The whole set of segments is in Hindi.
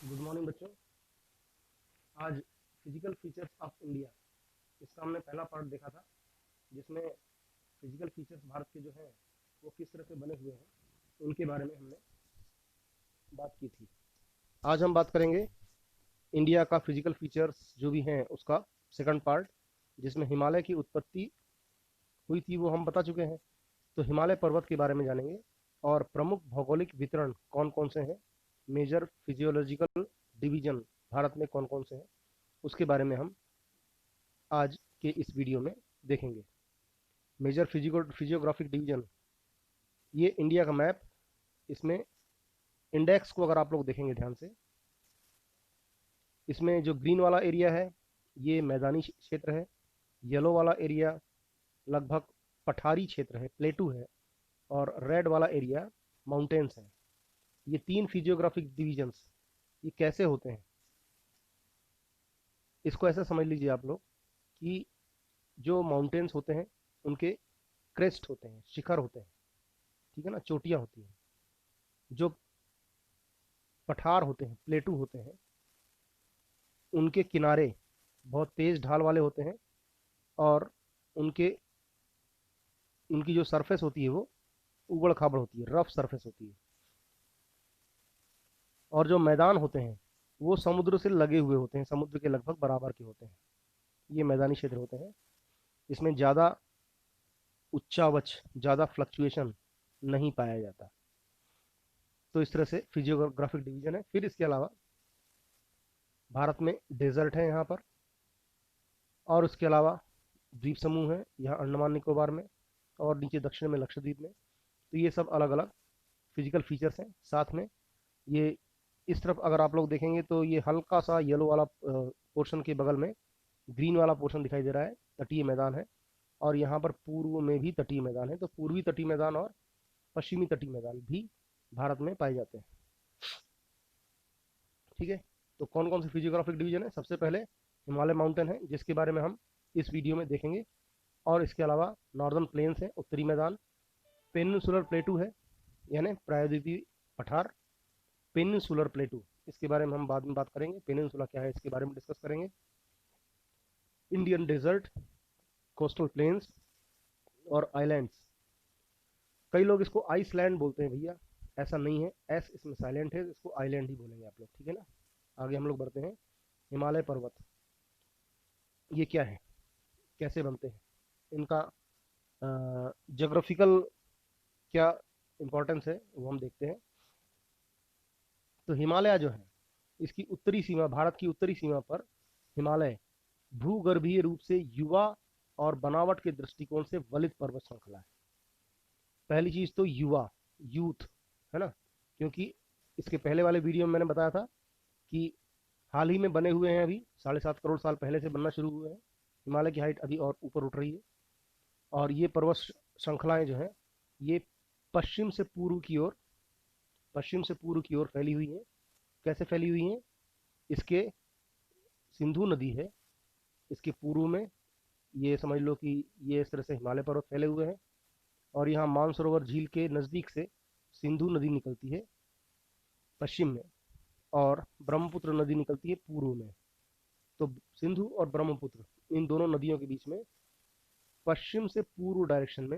गुड मॉर्निंग बच्चों। आज फिजिकल फीचर्स ऑफ इंडिया, इसका हमने पहला पार्ट देखा था, जिसमें फिजिकल फीचर्स भारत के जो हैं वो किस तरह से बने हुए हैं उनके बारे में हमने बात की थी। आज हम बात करेंगे इंडिया का फिजिकल फीचर्स जो भी हैं उसका सेकंड पार्ट, जिसमें हिमालय की उत्पत्ति हुई थी वो हम बता चुके हैं। तो हिमालय पर्वत के बारे में जानेंगे और प्रमुख भौगोलिक वितरण कौन कौन से हैं, मेजर फिजियोलॉजिकल डिवीजन भारत में कौन कौन से हैं, उसके बारे में हम आज के इस वीडियो में देखेंगे। मेजर फिजियोग्राफिक डिवीजन, ये इंडिया का मैप, इसमें इंडेक्स को अगर आप लोग देखेंगे ध्यान से, इसमें जो ग्रीन वाला एरिया है ये मैदानी क्षेत्र है, येलो वाला एरिया लगभग पठारी क्षेत्र है, प्लेटू है, और रेड वाला एरिया माउंटेन्स है। ये तीन फिजियोग्राफिक डिवीजन्स ये कैसे होते हैं, इसको ऐसा समझ लीजिए आप लोग कि जो माउंटेन्स होते हैं उनके क्रेस्ट होते हैं, शिखर होते हैं, ठीक है ना, चोटियाँ होती हैं। जो पठार होते हैं, प्लेटू होते हैं, उनके किनारे बहुत तेज ढाल वाले होते हैं और उनके उनकी जो सरफेस होती है वो उबड़ खाबड़ होती है, रफ सरफेस होती है। और जो मैदान होते हैं वो समुद्र से लगे हुए होते हैं, समुद्र के लगभग बराबर के होते हैं। ये मैदानी क्षेत्र होते हैं, इसमें ज़्यादा उच्चावच, ज़्यादा फ्लक्चुएशन नहीं पाया जाता। तो इस तरह से फिजियोग्राफिक डिवीजन है। फिर इसके अलावा भारत में डेजर्ट है यहाँ पर, और उसके अलावा द्वीप समूह है यहाँ अंडमान निकोबार में, और नीचे दक्षिण में लक्षद्वीप में। तो ये सब अलग अलग फिजिकल फीचर्स हैं। साथ में ये इस तरफ अगर आप लोग देखेंगे तो ये हल्का सा येलो वाला पोर्शन के बगल में ग्रीन वाला पोर्शन दिखाई दे रहा है, तटीय मैदान है। और यहाँ पर पूर्व में भी तटीय मैदान है। तो पूर्वी तटीय मैदान और पश्चिमी तटीय मैदान भी भारत में पाए जाते हैं, ठीक है। तो कौन कौन से फिजियोग्राफिक डिवीजन है? सबसे पहले हिमालय माउंटेन है, जिसके बारे में हम इस वीडियो में देखेंगे। और इसके अलावा नॉर्दर्न प्लेन्स है, उत्तरी मैदान। पेनिनसुलर प्लेटू है, यानी प्रायद्वीपीय पठार, पेनिनसुलर प्लेटू, इसके बारे में हम बाद में बात करेंगे। पेनिनसुला क्या है इसके बारे में डिस्कस करेंगे। इंडियन डेजर्ट, कोस्टल प्लेन्स और आइलैंड्स। कई लोग इसको आइसलैंड बोलते हैं भैया, ऐसा नहीं है, एस इसमें साइलेंट है, इसको आइलैंड ही बोलेंगे आप लोग, ठीक है ना। आगे हम लोग बढ़ते हैं। हिमालय पर्वत ये क्या है, कैसे बनते हैं, इनका जोग्राफिकल क्या इम्पोर्टेंस है वो हम देखते हैं। तो हिमालय जो है इसकी उत्तरी सीमा, भारत की उत्तरी सीमा पर हिमालय भूगर्भीय रूप से युवा और बनावट के दृष्टिकोण से वलित पर्वत श्रृंखला है। पहली चीज तो युवा, यूथ, है ना, क्योंकि इसके पहले वाले वीडियो में मैंने बताया था कि हाल ही में बने हुए हैं, अभी 7.5 करोड़ साल पहले से बनना शुरू हुए हैं। हिमालय की हाइट अभी और ऊपर उठ रही है, और ये पर्वत श्रृंखलाएं जो है ये पश्चिम से पूर्व की ओर, पश्चिम से पूर्व की ओर फैली हुई है। कैसे फैली हुई है? इसके सिंधु नदी है, इसके पूर्व में, ये समझ लो कि ये इस तरह से हिमालय पर्वत फैले हुए हैं। और यहाँ मानसरोवर झील के नज़दीक से सिंधु नदी निकलती है पश्चिम में, और ब्रह्मपुत्र नदी निकलती है पूर्व में। तो सिंधु और ब्रह्मपुत्र, इन दोनों नदियों के बीच में पश्चिम से पूर्व डायरेक्शन में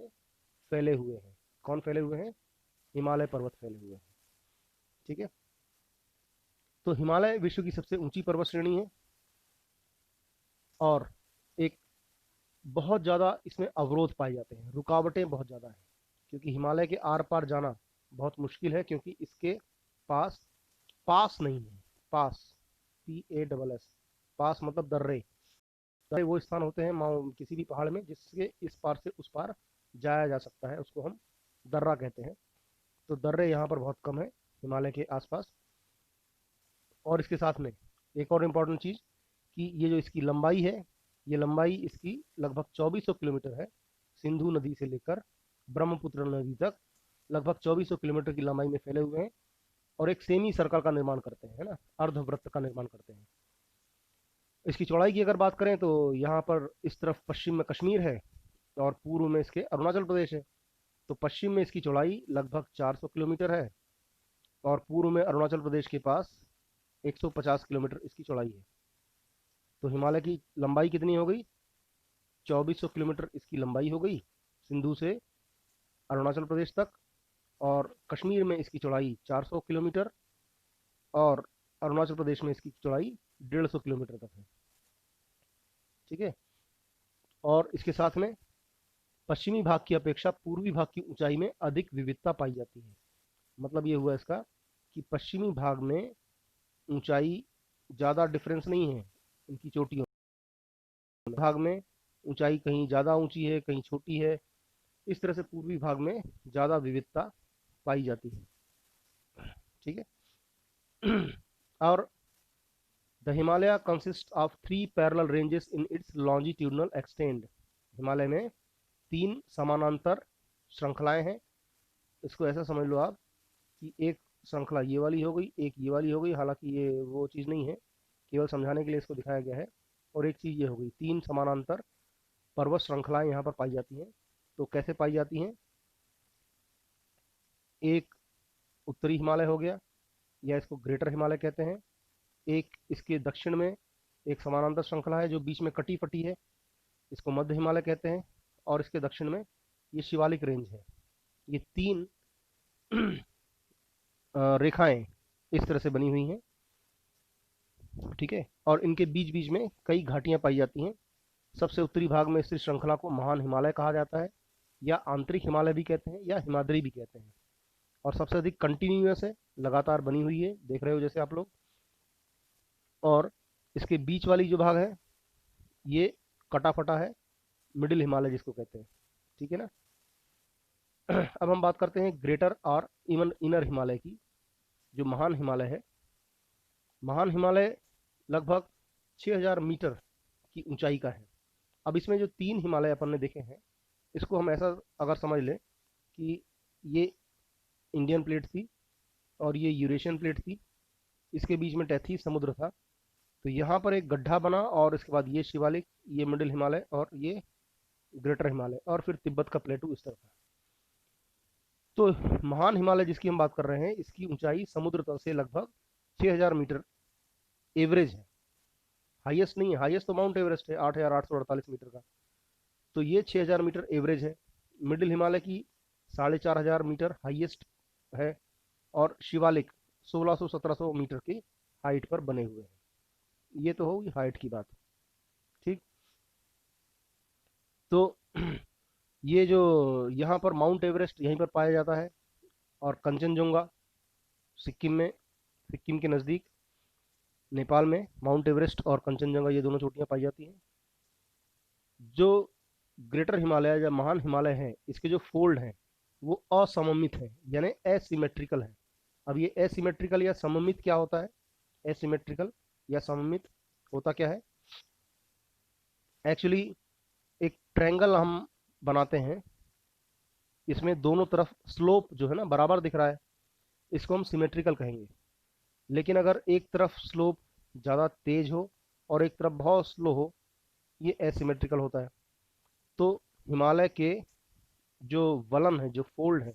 फैले हुए हैं। कौन फैले हुए हैं? हिमालय पर्वत फैले हुए हैं, ठीक है। तो हिमालय विश्व की सबसे ऊंची पर्वत श्रेणी है, और एक बहुत ज़्यादा इसमें अवरोध पाए जाते हैं, रुकावटें बहुत ज़्यादा हैं, क्योंकि हिमालय के आर पार जाना बहुत मुश्किल है, क्योंकि इसके पास पास नहीं है। पास, PASS, पास मतलब दर्रे। दर्रे वो स्थान होते हैं किसी भी पहाड़ में जिसके इस पार से उस पार जाया जा सकता है, उसको हम दर्रा कहते हैं। तो दर्रे यहाँ पर बहुत कम है हिमालय के आसपास। और इसके साथ में एक और इम्पॉर्टेंट चीज़ कि ये जो इसकी लंबाई है, ये लंबाई इसकी लगभग 2400 किलोमीटर है। सिंधु नदी से लेकर ब्रह्मपुत्र नदी तक लगभग 2400 किलोमीटर की लंबाई में फैले हुए हैं, और एक सेमी सर्कल का निर्माण करते हैं, है ना, अर्धवृत्त का निर्माण करते हैं। इसकी चौड़ाई की अगर बात करें तो यहाँ पर इस तरफ पश्चिम में कश्मीर है, और पूर्व में इसके अरुणाचल प्रदेश है। तो पश्चिम में इसकी चौड़ाई लगभग 400 किलोमीटर है, और पूर्व में अरुणाचल प्रदेश के पास 150 किलोमीटर इसकी चौड़ाई है। तो हिमालय की लंबाई कितनी हो गई? 2400 किलोमीटर इसकी लंबाई हो गई सिंधु से अरुणाचल प्रदेश तक, और कश्मीर में इसकी चौड़ाई 400 किलोमीटर, और अरुणाचल प्रदेश में इसकी चौड़ाई 150 किलोमीटर तक है। ठीक है। और इसके साथ में पश्चिमी भाग की अपेक्षा पूर्वी भाग की ऊंचाई में अधिक विविधता पाई जाती है। मतलब ये हुआ इसका कि पश्चिमी भाग में ऊंचाई ज़्यादा डिफरेंस नहीं है इनकी चोटियों भाग में, ऊंचाई कहीं ज़्यादा ऊंची है कहीं छोटी है, इस तरह से पूर्वी भाग में ज़्यादा विविधता पाई जाती है। ठीक है। और the Himalaya consist of 3 parallel ranges in its longitudinal extend. Himalaya में 3 समानांतर श्रृंखलाएं हैं। इसको ऐसा समझ लो आप कि एक श्रृंखला ये वाली हो गई, एक ये वाली हो गई, हालांकि ये वो चीज़ नहीं है, केवल समझाने के लिए इसको दिखाया गया है। और एक चीज़ ये हो गई, 3 समानांतर पर्वत श्रृंखलाएं यहाँ पर पाई जाती हैं। तो कैसे पाई जाती हैं? एक उत्तरी हिमालय हो गया, या इसको ग्रेटर हिमालय कहते हैं। एक इसके दक्षिण में एक समानांतर श्रृंखला है जो बीच में कटी फटी है, इसको मध्य हिमालय कहते हैं। और इसके दक्षिण में ये शिवालिक रेंज है। ये 3 रेखाएं इस तरह से बनी हुई हैं। ठीक है। और इनके बीच बीच में कई घाटियां पाई जाती हैं। सबसे उत्तरी भाग में स्थित श्रृंखला को महान हिमालय कहा जाता है, या आंतरिक हिमालय भी कहते हैं, या हिमाद्री भी कहते हैं। और सबसे अधिक कंटिन्यूअस है, लगातार बनी हुई है, देख रहे हो जैसे आप लोग। और इसके बीच वाली जो भाग है ये कटा फटा है, मिडिल हिमालय जिसको कहते हैं। ठीक है ना। अब हम बात करते हैं ग्रेटर और इनर हिमालय की। जो महान हिमालय है, महान हिमालय लगभग 6000 मीटर की ऊंचाई का है। अब इसमें जो 3 हिमालय अपन ने देखे हैं, इसको हम ऐसा अगर समझ लें कि ये इंडियन प्लेट थी और ये यूरेशियन प्लेट थी, इसके बीच में टैथी समुद्र था। तो यहाँ पर एक गड्ढा बना, और इसके बाद ये शिवालिक, ये मिडिल हिमालय, और ये ग्रेटर हिमालय, और फिर तिब्बत का प्लेटू इस तरह था। तो महान हिमालय जिसकी हम बात कर रहे हैं, इसकी ऊंचाई समुद्र तल से लगभग 6000 मीटर एवरेज है। हाईएस्ट नहीं है, हाईएस्ट तो माउंट एवरेस्ट है 8848 मीटर का। तो ये 6000 मीटर एवरेज है। मिडिल हिमालय की 4500 मीटर हाईएस्ट है, और शिवालिक 1600-1700 मीटर की हाइट पर बने हुए हैं। ये तो होगी हाइट की बात। ठीक। तो ये जो यहाँ पर माउंट एवरेस्ट यहीं पर पाया जाता है, और कंचनजंगा सिक्किम में, सिक्किम के नज़दीक नेपाल में माउंट एवरेस्ट और कंचनजंगा ये दोनों चोटियाँ पाई जाती हैं। जो ग्रेटर हिमालय या महान हिमालय है, इसके जो फोल्ड हैं वो असममित है, यानी एसिमेट्रिकल है। अब ये एसिमेट्रिकल या सममित क्या होता है? एसिमेट्रिकल या सममित होता क्या है? एक्चुअली एक ट्रायंगल हम बनाते हैं, इसमें दोनों तरफ स्लोप जो है ना बराबर दिख रहा है, इसको हम सिमेट्रिकल कहेंगे। लेकिन अगर एक तरफ स्लोप ज़्यादा तेज हो और एक तरफ बहुत स्लो हो, ये एसिमेट्रिकल होता है। तो हिमालय के जो वलन है, जो फोल्ड है,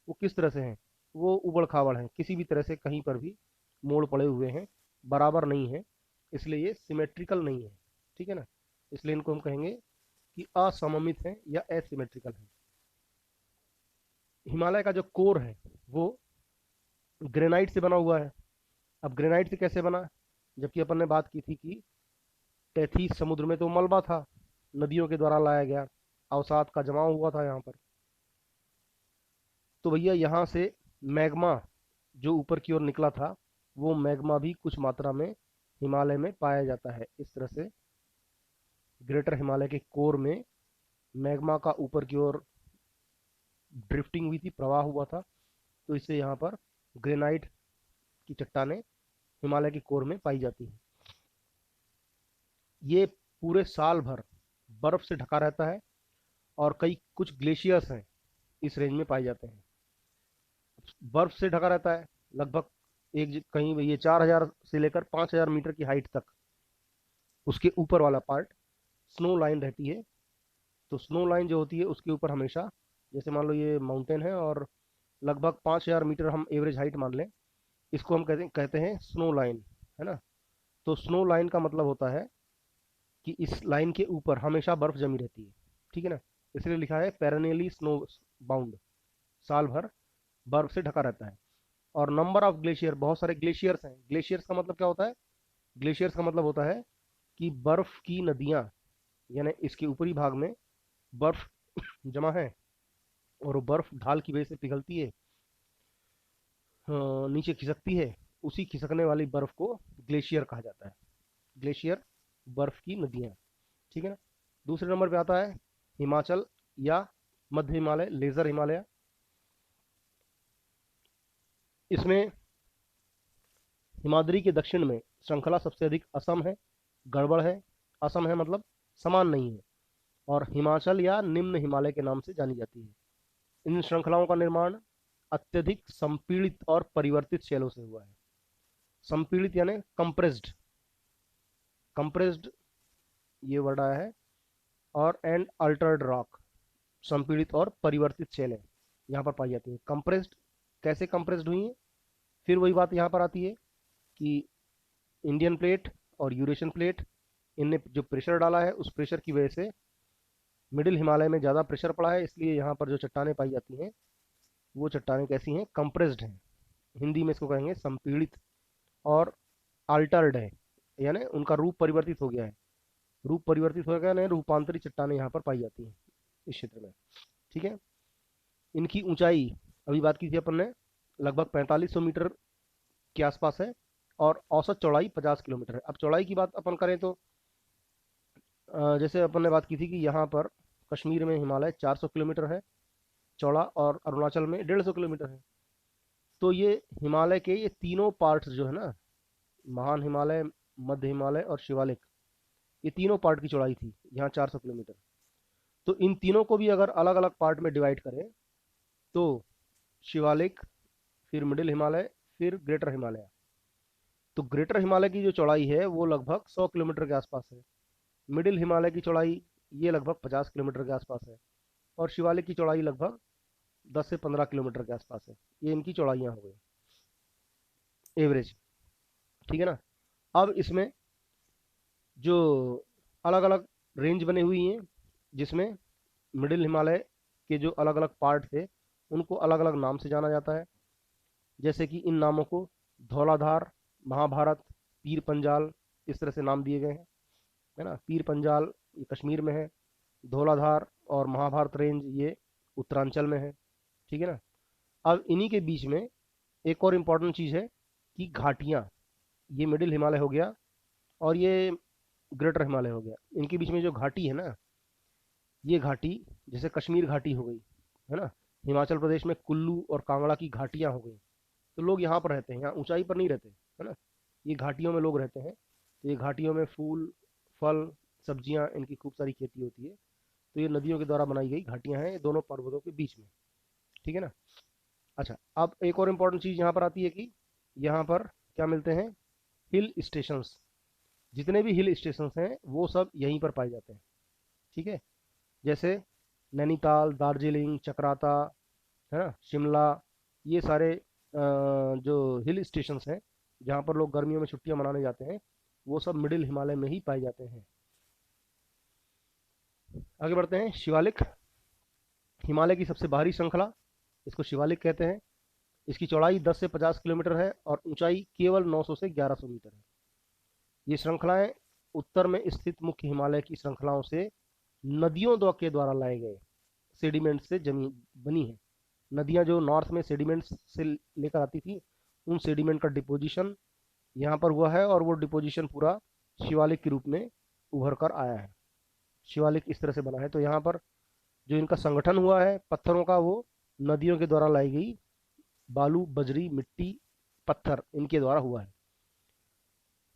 वो किस तरह से हैं? वो उबड़ खाबड़ हैं, किसी भी तरह से कहीं पर भी मोड़ पड़े हुए हैं, बराबर नहीं है, इसलिए ये सिमेट्रिकल नहीं है। ठीक है ना। इसलिए इनको हम कहेंगे कि असममित है या एसिमेट्रिकल है। हिमालय का जो कोर है वो ग्रेनाइट से बना हुआ है। अब ग्रेनाइट से कैसे बना? जबकि अपन ने बात की थी कि तैतीस समुद्र में तो मलबा था, नदियों के द्वारा लाया गया, अवसाद का जमाव हुआ था यहाँ पर। तो भैया यहाँ से मैग्मा जो ऊपर की ओर निकला था, वो मैग्मा भी कुछ मात्रा में हिमालय में पाया जाता है। इस तरह से ग्रेटर हिमालय के कोर में मैग्मा का ऊपर की ओर ड्रिफ्टिंग हुई थी, प्रवाह हुआ था। तो इससे यहाँ पर ग्रेनाइट की चट्टानें हिमालय के कोर में पाई जाती हैं। ये पूरे साल भर बर्फ से ढका रहता है, और कुछ ग्लेशियर्स हैं इस रेंज में पाए जाते हैं। बर्फ से ढका रहता है लगभग कहीं ये 4000 से लेकर 5000 मीटर की हाइट तक। उसके ऊपर वाला पार्ट स्नो लाइन रहती है। तो स्नो लाइन जो होती है उसके ऊपर हमेशा, जैसे मान लो ये माउंटेन है और लगभग 5000 मीटर हम एवरेज हाइट मान लें, इसको हम कहते हैं स्नो लाइन, है ना। तो स्नो लाइन का मतलब होता है कि इस लाइन के ऊपर हमेशा बर्फ जमी रहती है, ठीक है ना। इसलिए लिखा है पेरेनियली स्नो बाउंड, साल भर बर्फ से ढका रहता है। और नंबर ऑफ ग्लेशियर, बहुत सारे ग्लेशियर्स हैं। ग्लेशियर्स का मतलब क्या होता है? ग्लेशियर्स का मतलब होता है कि बर्फ की नदियां, यानी इसके ऊपरी भाग में बर्फ जमा है और वो बर्फ ढाल की वजह से पिघलती है, नीचे खिसकती है। उसी खिसकने वाली बर्फ को ग्लेशियर कहा जाता है। ग्लेशियर, बर्फ की नदियाँ, ठीक है ना। दूसरे नंबर पे आता है हिमाचल या मध्य हिमालय, लेजर हिमालय। इसमें हिमाद्री के दक्षिण में श्रृंखला सबसे अधिक असम है, गड़बड़ है। असम है मतलब समान नहीं है। और हिमाचल या निम्न हिमालय के नाम से जानी जाती है। इन श्रृंखलाओं का निर्माण अत्यधिक संपीड़ित और परिवर्तित शैलों से हुआ है। संपीड़ित यानी कंप्रेस्ड, कंप्रेस्ड ये वर्ड आया है। और एंड अल्टर्ड रॉक, संपीड़ित और परिवर्तित शैलें यहाँ पर पाई जाती हैं। कंप्रेस्ड, कैसे कंप्रेस्ड हुई हैं? फिर वही बात यहाँ पर आती है कि इंडियन प्लेट और यूरेशियन प्लेट, इनने जो प्रेशर डाला है उस प्रेशर की वजह से मिडिल हिमालय में ज़्यादा प्रेशर पड़ा है, इसलिए यहाँ पर जो चट्टानें पाई जाती हैं वो चट्टानें कैसी हैं? कंप्रेस्ड हैं। हिंदी में इसको कहेंगे संपीड़ित। और अल्टर्ड है, यानी उनका रूप परिवर्तित हो गया है। रूप परिवर्तित हो गया, यानी रूपांतरित चट्टानें यहाँ पर पाई जाती हैं इस क्षेत्र में, ठीक है। इनकी ऊंचाई, अभी बात की थी अपन ने, लगभग 4500 मीटर के आसपास है। और औसत चौड़ाई 50 किलोमीटर है। अब चौड़ाई की बात अपन करें तो जैसे अपन ने बात की थी कि यहाँ पर कश्मीर में हिमालय 400 किलोमीटर है चौड़ा, और अरुणाचल में 150 किलोमीटर है। तो ये हिमालय के ये तीनों पार्ट्स जो है ना, महान हिमालय, मध्य हिमालय और शिवालिक, ये तीनों पार्ट की चौड़ाई थी यहाँ 400 किलोमीटर। तो इन तीनों को भी अगर अलग अलग पार्ट में डिवाइड करें तो शिवालिक, फिर मिडिल हिमालय, फिर ग्रेटर हिमालय। तो ग्रेटर हिमालय की जो चौड़ाई है वो लगभग 100 किलोमीटर के आसपास है। मिडिल हिमालय की चौड़ाई ये लगभग 50 किलोमीटर के आसपास है। और शिवालिक की चौड़ाई लगभग 10 से 15 किलोमीटर के आसपास है। ये इनकी चौड़ाइयाँ हो गई एवरेज, ठीक है ना। अब इसमें जो अलग अलग रेंज बनी हुई हैं, जिसमें मिडिल हिमालय के जो अलग अलग पार्ट थे उनको अलग अलग नाम से जाना जाता है। जैसे कि इन नामों को धौलाधार, महाभारत, पीर पंजाल, इस तरह से नाम दिए गए हैं, है ना। पीर पंजाल ये कश्मीर में है, धौलाधार और महाभारत रेंज ये उत्तरांचल में है, ठीक है ना। अब इन्हीं के बीच में एक और इम्पॉर्टेंट चीज़ है कि घाटियाँ। ये मिडिल हिमालय हो गया और ये ग्रेटर हिमालय हो गया। इनके बीच में जो घाटी है ना, ये घाटी जैसे कश्मीर घाटी हो गई, है ना। हिमाचल प्रदेश में कुल्लू और कांगड़ा की घाटियाँ हो गई। तो लोग यहाँ पर रहते हैं, यहाँ ऊंचाई पर नहीं रहते, है ना। ये घाटियों में लोग रहते हैं। तो ये घाटियों में फूल, फल, सब्जियाँ, इनकी खूब सारी खेती होती है। तो ये नदियों के द्वारा बनाई गई घाटियाँ हैं, ये दोनों पर्वतों के बीच में, ठीक है ना। अच्छा, अब एक और इम्पोर्टेंट चीज़ यहाँ पर आती है कि यहाँ पर क्या मिलते हैं? Hill stations. जितने भी हिल स्टेशंस हैं वो सब यहीं पर पाए जाते हैं, ठीक है। जैसे नैनीताल, दार्जिलिंग, चक्राता, है ना, शिमला, ये सारे जो हिल स्टेशंस हैं जहाँ पर लोग गर्मियों में छुट्टियां मनाने जाते हैं, वो सब मिडिल हिमालय में ही पाए जाते हैं। आगे बढ़ते हैं। शिवालिक, हिमालय की सबसे बाहरी श्रृंखला, इसको शिवालिक कहते हैं। इसकी चौड़ाई 10 से 50 किलोमीटर है और ऊंचाई केवल 900 से 1100 मीटर है। ये श्रृंखलाएं उत्तर में स्थित मुख्य हिमालय की श्रृंखलाओं से नदियों के द्वारा लाए गए सेडिमेंट से जमी बनी है। नदियां जो नॉर्थ में सेडिमेंट्स से लेकर आती थी, उन सेडिमेंट का डिपोजिशन यहाँ पर हुआ है और वो डिपोजिशन पूरा शिवालिक के रूप में उभर कर आया है। शिवालिक इस तरह से बना है। तो यहाँ पर जो इनका संगठन हुआ है पत्थरों का, वो नदियों के द्वारा लाई गई बालू, बजरी, मिट्टी, पत्थर, इनके द्वारा हुआ है।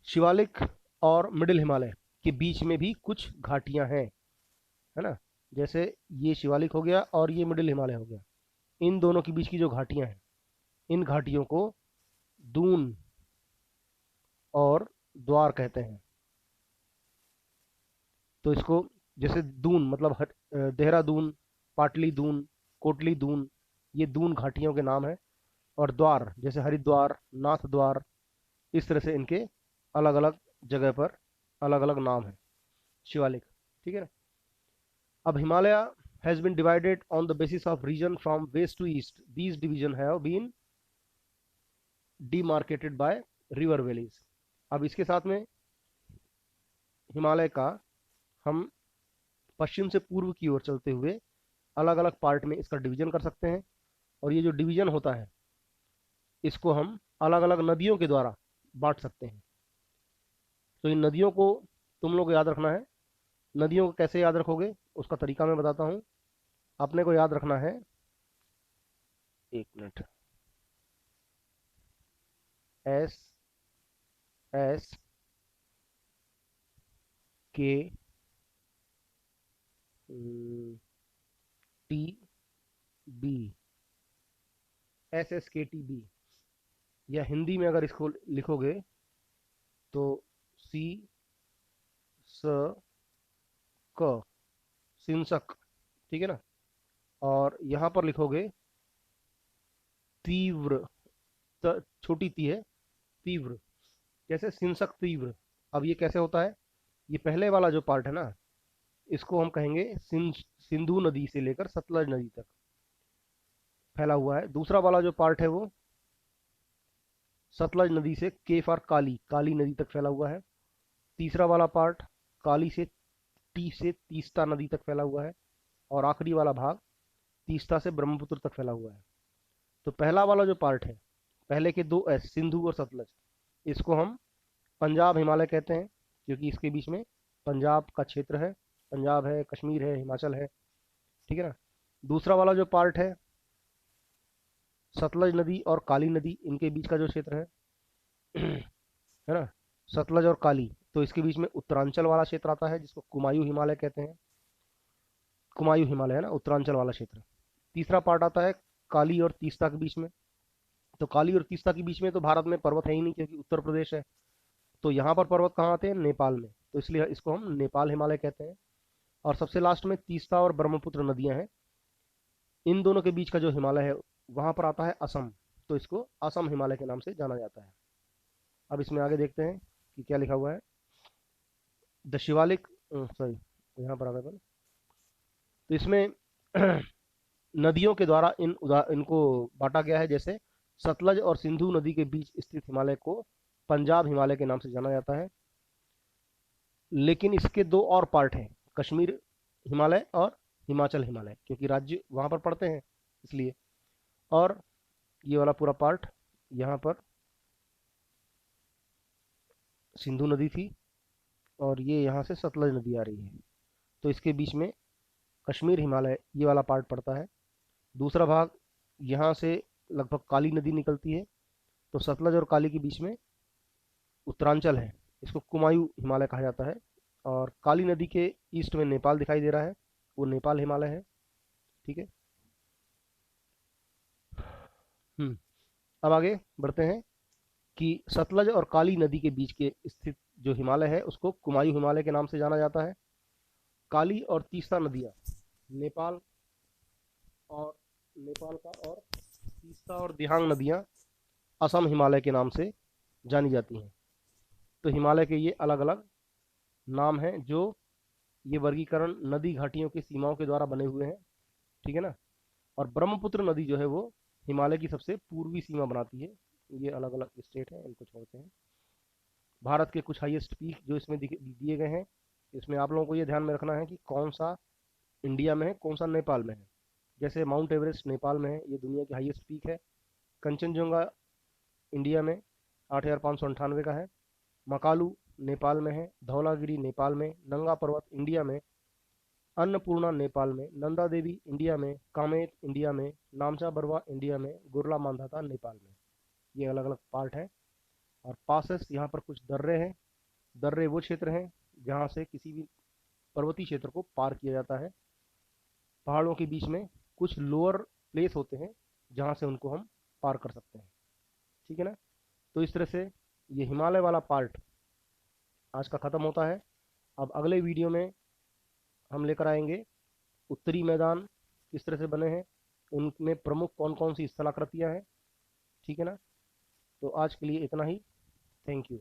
शिवालिक और मिडिल हिमालय के बीच में भी कुछ घाटियां हैं, है ना। जैसे ये शिवालिक हो गया और ये मिडिल हिमालय हो गया। इन दोनों के बीच की जो घाटियां हैं, इन घाटियों को दून और द्वार कहते हैं। तो इसको, जैसे दून मतलब देहरादून, पाटली दून, कोटली दून, ये दून घाटियों के नाम है। और द्वार जैसे हरिद्वार, नाथ द्वार, इस तरह से इनके अलग अलग जगह पर अलग अलग नाम है शिवालिक, ठीक है ना। अब Himalaya has been divided on the basis of region from west to east, these division have been demarcated by river valleys. अब इसके साथ में हिमालय का हम पश्चिम से पूर्व की ओर चलते हुए अलग अलग पार्ट में इसका डिवीजन कर सकते हैं, और ये जो डिवीजन होता है इसको हम अलग अलग नदियों के द्वारा बांट सकते हैं। तो इन नदियों को तुम लोग याद रखना है। नदियों को कैसे याद रखोगे उसका तरीका मैं बताता हूँ। अपने को याद रखना है, एक मिनट, एस एस के टी बी, SSKTB, या हिंदी में अगर इसको लिखोगे तो सी स क, सिंसक, ठीक है ना। और यहाँ पर लिखोगे तीव्र, छोटी ती है, तीव्र, जैसे सिंसक तीव्र। अब ये कैसे होता है, ये पहले वाला जो पार्ट है ना इसको हम कहेंगे सिंधु नदी से लेकर सतलज नदी तक फैला हुआ है। दूसरा वाला जो पार्ट है वो सतलज नदी से के फॉर काली, काली नदी तक फैला हुआ है। तीसरा वाला पार्ट काली से तीस्ता नदी तक फैला हुआ है। और आखिरी वाला भाग तीस्ता से ब्रह्मपुत्र तक फैला हुआ है। तो पहला वाला जो पार्ट है, पहले के दो एस, सिंधु और सतलज, इसको हम पंजाब हिमालय कहते हैं, क्योंकि इसके बीच में पंजाब का क्षेत्र है, पंजाब है, कश्मीर है, हिमाचल है, ठीक है ना। दूसरा वाला जो पार्ट है सतलज नदी और काली नदी, इनके बीच का जो क्षेत्र है ना, सतलज और काली, तो इसके बीच में उत्तरांचल वाला क्षेत्र आता है जिसको कुमायूं हिमालय कहते हैं। कुमायूं हिमालय है ना, उत्तरांचल वाला क्षेत्र। तीसरा पार्ट आता है काली और तीस्ता के बीच में। तो काली और तीस्ता के बीच में तो भारत में पर्वत है ही नहीं, क्योंकि उत्तर प्रदेश है। तो यहाँ पर पर्वत कहाँ आते हैं, नेपाल में, तो इसलिए इसको हम नेपाल हिमालय कहते हैं। और सबसे लास्ट में तीस्ता और ब्रह्मपुत्र नदियां हैं, इन दोनों के बीच का जो हिमालय है वहां पर आता है असम, तो इसको असम हिमालय के नाम से जाना जाता है। अब इसमें आगे देखते हैं कि क्या लिखा हुआ है। द शिवालिक, सॉरी यहाँ पर आ गया, तो इसमें नदियों के द्वारा इनको बांटा गया है। जैसे सतलज और सिंधु नदी के बीच स्थित हिमालय को पंजाब हिमालय के नाम से जाना जाता है। लेकिन इसके दो और पार्ट हैं, कश्मीर हिमालय और हिमाचल हिमालय, क्योंकि राज्य वहां पर पड़ते हैं इसलिए। और ये वाला पूरा पार्ट, यहाँ पर सिंधु नदी थी और ये यहाँ से सतलज नदी आ रही है, तो इसके बीच में कश्मीर हिमालय ये वाला पार्ट पड़ता है। दूसरा भाग यहाँ से लगभग काली नदी निकलती है, तो सतलज और काली के बीच में उत्तरांचल है, इसको कुमायूं हिमालय कहा जाता है। और काली नदी के ईस्ट में नेपाल दिखाई दे रहा है, वो नेपाल हिमालय है, ठीक है। अब आगे बढ़ते हैं कि सतलज और काली नदी के बीच के स्थित जो हिमालय है उसको कुमायूं हिमालय के नाम से जाना जाता है। काली और तीस्ता नदियाँ नेपाल और नेपाल का, और तीस्ता और दिहांग नदियाँ असम हिमालय के नाम से जानी जाती हैं। तो हिमालय के ये अलग अलग नाम हैं, जो ये वर्गीकरण नदी घाटियों की सीमाओं के द्वारा बने हुए हैं, ठीक है ना। और ब्रह्मपुत्र नदी जो है वो हिमालय की सबसे पूर्वी सीमा बनाती है। ये अलग अलग स्टेट हैं, इनको छोड़ते हैं। भारत के कुछ हाईएस्ट पीक जो इसमें दिए गए हैं, इसमें आप लोगों को ये ध्यान में रखना है कि कौन सा इंडिया में है, कौन सा नेपाल में है। जैसे माउंट एवरेस्ट नेपाल में है, ये दुनिया की हाईएस्ट पीक है। कंचनजंगा इंडिया में 8,598 का है। मकालू नेपाल में है। धौलागिरी नेपाल में। नंगा पर्वत इंडिया में। अन्नपूर्णा नेपाल में। नंदा देवी इंडिया में। कामेत इंडिया में। नामचा बरवा इंडिया में। गुरला मांधाता नेपाल में। ये अलग अलग पार्ट है। और पासेस, यहाँ पर कुछ दर्रे हैं। दर्रे वो क्षेत्र हैं जहाँ से किसी भी पर्वतीय क्षेत्र को पार किया जाता है। पहाड़ों के बीच में कुछ लोअर प्लेस होते हैं जहाँ से उनको हम पार कर सकते हैं, ठीक है ना। तो इस तरह से ये हिमालय वाला पार्ट आज का ख़त्म होता है। अब अगले वीडियो में हम लेकर आएंगे उत्तरी मैदान किस तरह से बने हैं, उनमें प्रमुख कौन कौन सी स्थलाकृतियाँ हैं, ठीक है ना। तो आज के लिए इतना ही। Thank you.